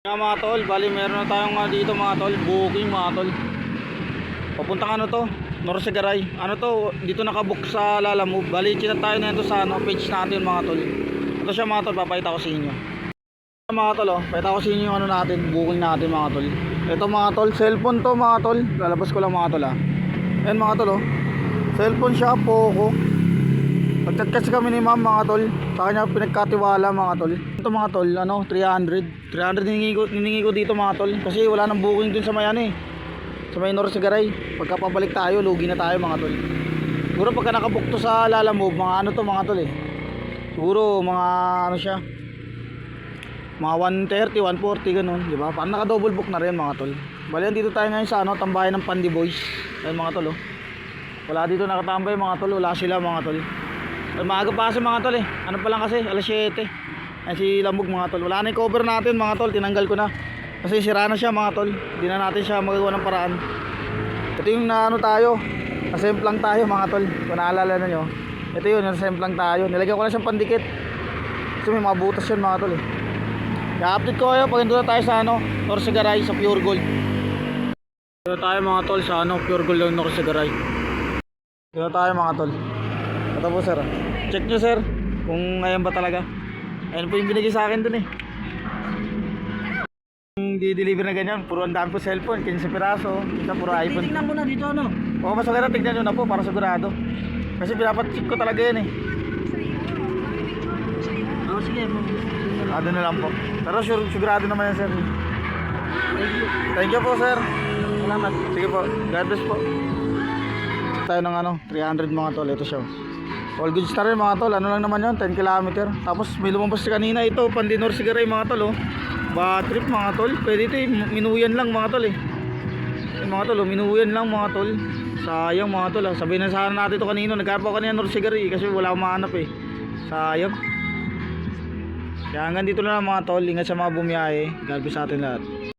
Mga tol, bali meron na tayong dito mga tol, booking mga tol. Papuntang ano to, Norsagaray. Ano to, dito nakabook sa Lalamove. Bali chinat tayo na ito sa page natin mga tol. Ito siya mga tol, papakita ko sa inyo. Mga tol, pakita ko sa inyo yung ano natin, booking natin mga tol. Ito mga tol, cellphone to mga tol. Lalabas ko lang mga tol Ayan mga tol cellphone siya, Poco. Pagchat kasi kami ni ma'am mga tol, sa kanya pinagkatiwala mga tol. Ito mga tol, 300 hiningi ko dito mga tol. Kasi wala nang booking dun sa may sa may Norsagaray. Pagka pabalik tayo, lugi na tayo mga tol. Siguro pagka nakabook to sa Lalamove, mga to mga tol siguro mga siya, mga 130, 140 ganun, di ba? Parang naka-double book na rin mga tol. Bali dito tayo ngayon sa tambayan ng Pandi Boys. Ayun mga tol wala dito nakatambay mga tol, wala sila mga tol. Maaga pa kasi mga tol ano pa lang kasi, alas 7. Ayan si Lamog mga tol. Wala na yung cover natin mga tol, tinanggal ko na. Kasi sira na siya mga tol. Hindi na natin siya magagawa ng paraan. Ito yung tayo, nasemplang tayo mga tol. Kung naalala na nyo, ito yun, nasemplang tayo. Nilagyan ko na siyang pandikit. Kasi may mga butas yun mga tol I-update ko kayo pag nandun na tayo sa Norsagaray, sa Pure Gold. Dito tayo mga tol sa Pure Gold ng Norsagaray. Dito tayo mga tol. Ito po sir, check nyo sir kung ayan ba talaga. Ayan po yung binigay sa akin dun di-deliver na ganyan, puro ang dami po cellphone, 15 piraso, isa puro iPhone. Tingnan mo na dito Oo, mas maganda tignan nyo na po para sigurado. Kasi pinapacheck ko talaga yan sige Sigurado na lang po. Pero sigurado naman yan sir. Thank you po sir. Salamat. Sige po, God bless po. Tayo ng 300 mga tol, ito siya. All goods na rin mga tol, ano lang naman yun, 10 km. Tapos may lumabas kanina ito, Pandi Norsagaray mga tol bad trip mga tol. Pwede ito minuyan lang mga tol mga tol, minuyan lang mga tol. Sayang mga tol sabihin na sana natin ito kanino, nagkaroon pa kanina Norsagaray kasi wala akong mahanap sayang. Kaya hanggang dito na lang mga tol, ingat sa mga bumiyahe. God bless sa atin lahat.